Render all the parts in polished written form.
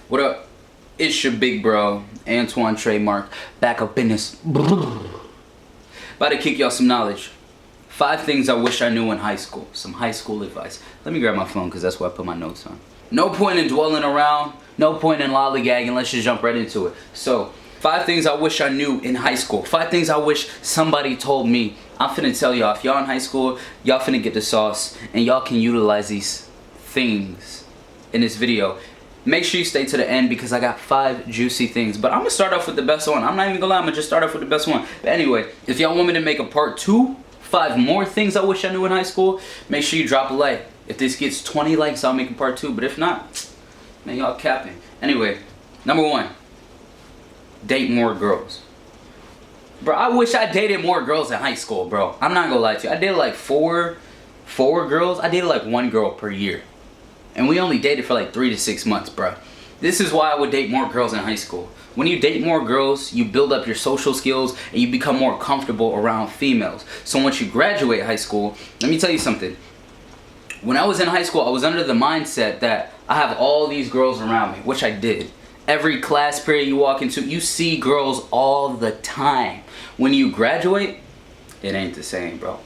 What up? It's your big bro, Antwun Trademark, back up in this. About to kick y'all some knowledge. 5 things I wish I knew in high school. Some high school advice. Let me grab my phone because that's where I put my notes on. No point in dwelling around, no point in lollygagging, let's just jump right into it. So, 5 things I wish I knew in high school. 5 things I wish somebody told me. I'm finna tell y'all, if y'all in high school, y'all finna get the sauce and y'all can utilize these things in this video. Make sure you stay to the end because I got 5 juicy things. But I'm gonna start off with the best one. I'm not even gonna lie, I'm gonna just start off with the best one. But anyway, if y'all want me to make a part 2, 5 more things I wish I knew in high school, make sure you drop a like. If this gets 20 likes, I'll make a part 2. But if not, man, y'all capping. Anyway, number 1, date more girls. Bro, I wish I dated more girls in high school, bro. I'm not gonna lie to you. I dated like four girls. I dated like 1 girl per year. And we only dated for like 3 to 6 months, bro. This is why I would date more girls in high school. When you date more girls, you build up your social skills and you become more comfortable around females. So once you graduate high school, let me tell you something. When I was in high school, I was under the mindset that I have all these girls around me, which I did. Every class period you walk into, you see girls all the time. When you graduate, it ain't the same, bro.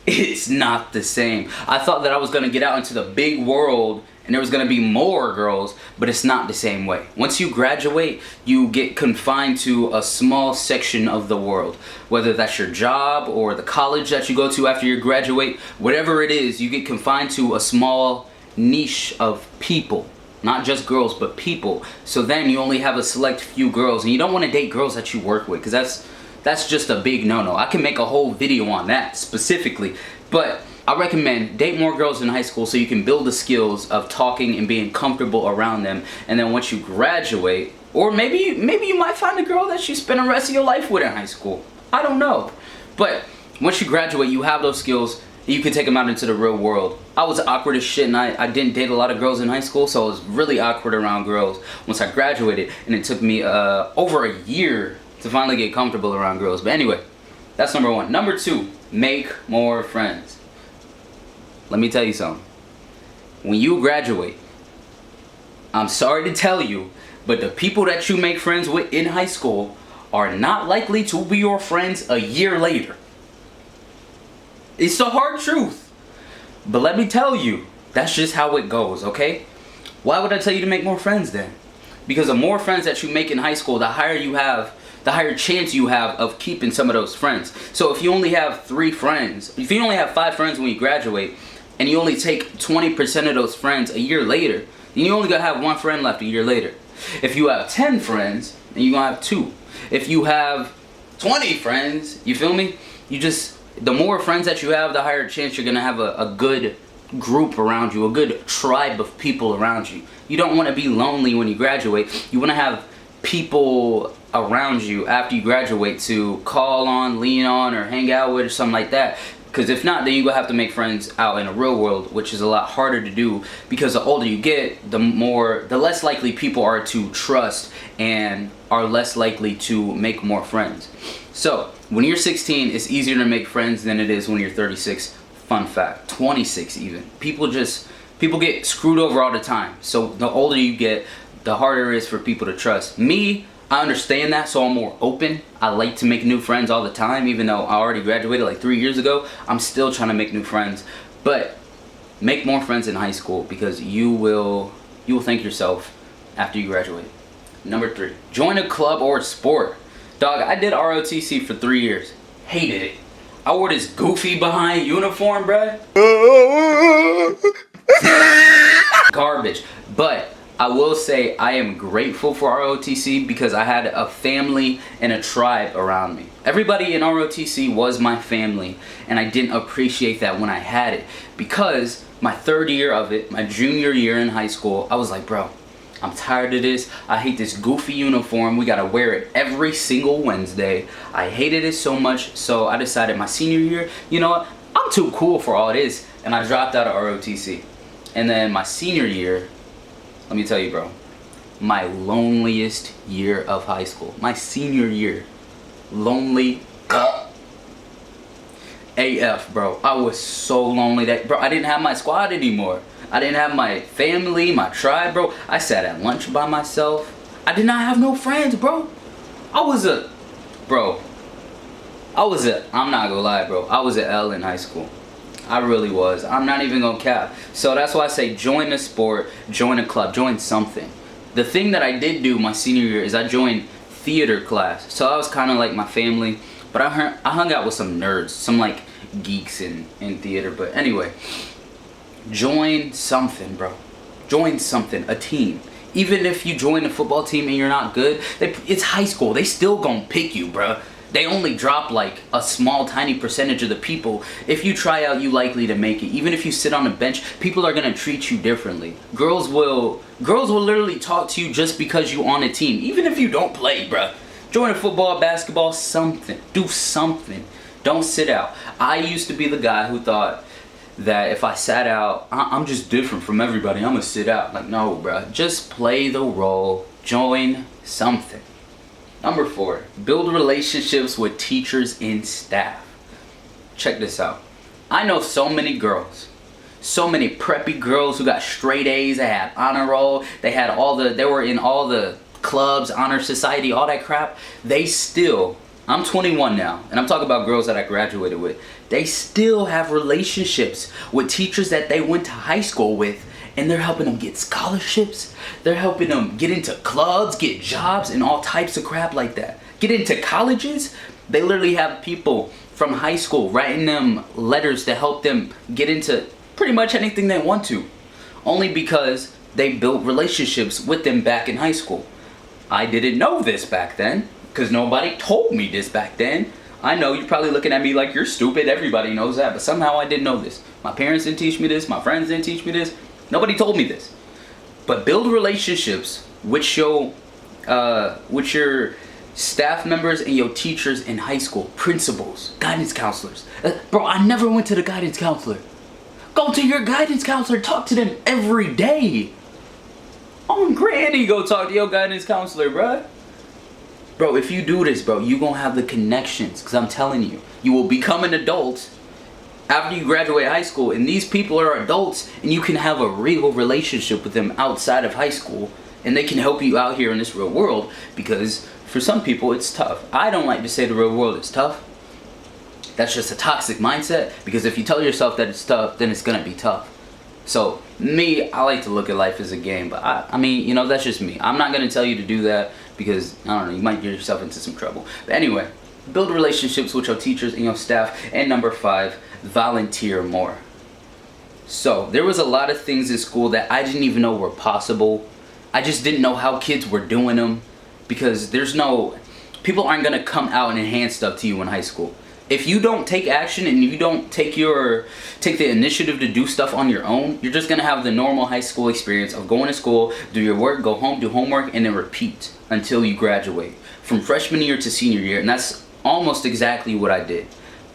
It's not the same. I thought that I was gonna get out into the big world and there was gonna be more girls, but it's not the same way. Once you graduate, you get confined to a small section of the world. Whether that's your job or the college that you go to after you graduate, whatever it is, you get confined to a small niche of people. Not just girls, but people. So then you only have a select few girls, and you don't want to date girls that you work with, because that's just a big no-no. I can make a whole video on that specifically, but I recommend date more girls in high school so you can build the skills of talking and being comfortable around them. And then once you graduate, or maybe you might find a girl that you spend the rest of your life with in high school. I don't know. But once you graduate, you have those skills, and you can take them out into the real world. I was awkward as shit, and I didn't date a lot of girls in high school, so I was really awkward around girls once I graduated, and it took me over a year to finally get comfortable around girls. But anyway, that's number 1. Number 2, make more friends. Let me tell you something. When you graduate, I'm sorry to tell you, but the people that you make friends with in high school are not likely to be your friends a year later. It's the hard truth. But let me tell you, that's just how it goes, okay? Why would I tell you to make more friends then? Because the more friends that you make in high school, the higher chance you have of keeping some of those friends. So if you only have 3 friends, if you only have 5 friends when you graduate, and you only take 20% of those friends a year later, then you only gonna have 1 friend left a year later. If you have 10 friends, then you're gonna have 2. If you have 20 friends, you feel me? The more friends that you have, the higher chance you're gonna have a good group around you, a good tribe of people around you. You don't want to be lonely when you graduate. You want to have people around you after you graduate to call on, lean on, or hang out with, or something like that. Because if not, then you're going to have to make friends out in the real world, which is a lot harder to do, because the older you get, the less likely people are to trust and are less likely to make more friends. So, when you're 16, it's easier to make friends than it is when you're 36. Fun fact, 26 even. People get screwed over all the time. So the older you get, the harder it is for people to trust. Me, I understand that, so I'm more open. I like to make new friends all the time, even though I already graduated like 3 years ago. I'm still trying to make new friends. But make more friends in high school because you will thank yourself after you graduate. Number 3, join a club or a sport. Dog, I did ROTC for 3 years. Hated it. I wore this goofy behind uniform, bruh. Garbage. But I will say I am grateful for ROTC because I had a family and a tribe around me. Everybody in ROTC was my family, and I didn't appreciate that when I had it. Because my 3rd year of it, my junior year in high school, I was like, bro, I'm tired of this. I hate this goofy uniform. We gotta wear it every single Wednesday. I hated it so much, so I decided my senior year, you know what? I'm too cool for all this, and I dropped out of ROTC. And then my senior year, let me tell you, bro, my loneliest year of high school. My senior year, lonely AF, bro. I was so lonely that, bro, I didn't have my squad anymore. I didn't have my family, my tribe, bro. I sat at lunch by myself. I did not have no friends, bro. I'm not gonna lie, bro. I was an L in high school. I really was. I'm not even gonna cap. So that's why I say join a sport, join a club, join something. The thing that I did do my senior year is I joined theater class. So I was kind of like my family, but I hung out with some nerds, some like geeks in theater. But anyway, join something, bro. Join something, a team. Even if you join a football team and you're not good, it's high school. They still gonna pick you, bro. They only drop like a small tiny percentage of the people. If you try out, you likely to make it. Even if you sit on a bench, people are gonna treat you differently. Girls will literally talk to you just because you on a team. Even if you don't play, bruh. Join a football, basketball, something. Do something. Don't sit out. I used to be the guy who thought that if I sat out, I'm just different from everybody. I'm gonna sit out. Like, no, bruh. Just play the role. Join something. Number 4, build relationships with teachers and staff. Check this out. I know so many girls, so many preppy girls who got straight A's, they had honor roll, they were in all the clubs, honor society, all that crap. I'm 21 now, and I'm talking about girls that I graduated with. They still have relationships with teachers that they went to high school with, and they're helping them get scholarships. They're helping them get into clubs, get jobs, and all types of crap like that. Get into colleges. They literally have people from high school writing them letters to help them get into pretty much anything they want to. Only because they built relationships with them back in high school. I didn't know this back then, because nobody told me this back then. I know you're probably looking at me like you're stupid. Everybody knows that, but somehow I didn't know this. My parents didn't teach me this. My friends didn't teach me this. Nobody told me this. But build relationships with your staff members and your teachers in high school, principals, guidance counselors. Bro, I never went to the guidance counselor. Go to your guidance counselor. Talk to them every day. On granny, go talk to your guidance counselor, bro. Bro, if you do this, bro, you gonna have the connections. Because I'm telling you, you will become an adult after you graduate high school, and these people are adults, and you can have a real relationship with them outside of high school, and they can help you out here in this real world, because for some people it's tough. I don't like to say the real world is tough. That's just a toxic mindset, because if you tell yourself that it's tough, then it's gonna be tough. So me, I like to look at life as a game, but I mean, you know, that's just me. I'm not gonna tell you to do that, because I don't know, you might get yourself into some trouble. But anyway, build relationships with your teachers and your staff. And number 5, volunteer more. So there was a lot of things in school that I didn't even know were possible. I just didn't know how kids were doing them, because people aren't gonna come out and hand stuff to you in high school. If you don't take action and you don't take the initiative to do stuff on your own, you're just gonna have the normal high school experience of going to school, do your work, go home, do homework, and then repeat until you graduate. From freshman year to senior year, and that's almost exactly what I did.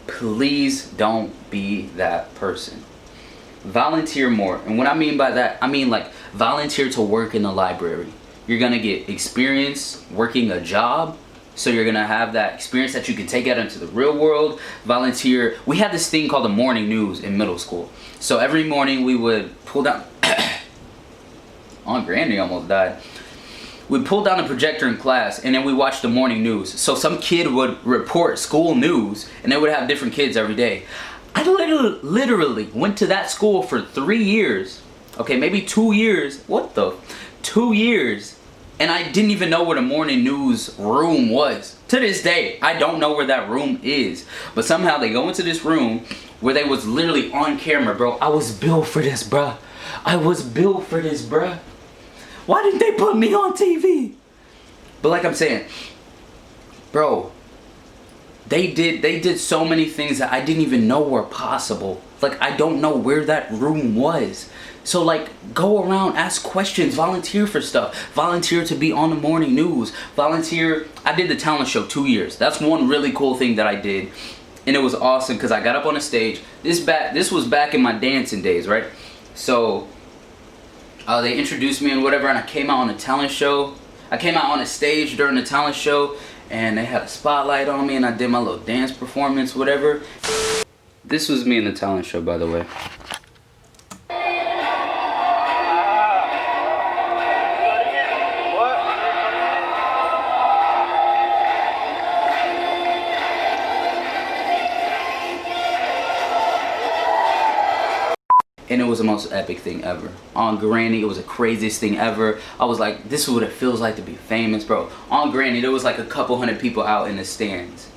Please don't be that person. Volunteer more. And what I mean by that, I mean like volunteer to work in the library. You're gonna get experience working a job, so you're gonna have that experience that you can take out into the real world. Volunteer. We had this thing called the morning news in middle school. So every morning we would pull down Aunt Granny almost died. We'd pull down a projector in class, and then we watched the morning news. So some kid would report school news, and they would have different kids every day. I literally went to that school for 3 years. Okay, maybe 2 years. 2 years. And I didn't even know where the morning news room was. To this day, I don't know where that room is. But somehow they go into this room where they was literally on camera, bro. I was built for this, bruh. Why didn't they put me on TV? But like I'm saying, bro, they did so many things that I didn't even know were possible. Like, I don't know where that room was. So like, go around, ask questions, volunteer for stuff, volunteer to be on the morning news, volunteer. I did the talent show 2 years. That's one really cool thing that I did, and it was awesome because I got up on a stage. This was back in my dancing days, right? So they introduced me and whatever, and I came out on a talent show. I came out on a stage during the talent show, and they had a spotlight on me, and I did my little dance performance, whatever. This was me in the talent show, by the way. was the most epic thing ever. On Granny, it was the craziest thing ever. I was like, this is what it feels like to be famous, bro. On Granny, there was like a couple hundred people out in the stands.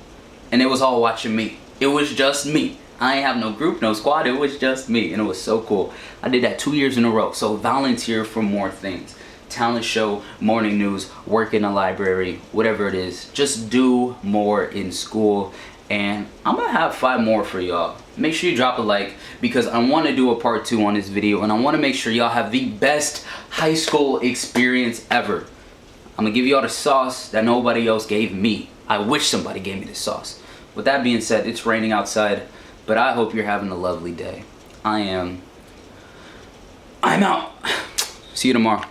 And it was all watching me. It was just me. I ain't have no group, no squad. It was just me. And it was so cool. I did that 2 years in a row. So volunteer for more things. Talent show, morning news, work in a library, whatever it is. Just do more in school. And I'm gonna have 5 more for y'all. Make sure you drop a like because I want to do a part 2 on this video, and I want to make sure y'all have the best high school experience ever. I'm gonna give y'all the sauce that nobody else gave me. I wish somebody gave me the sauce. With that being said, it's raining outside, but I hope you're having a lovely day. I'm out. See you tomorrow.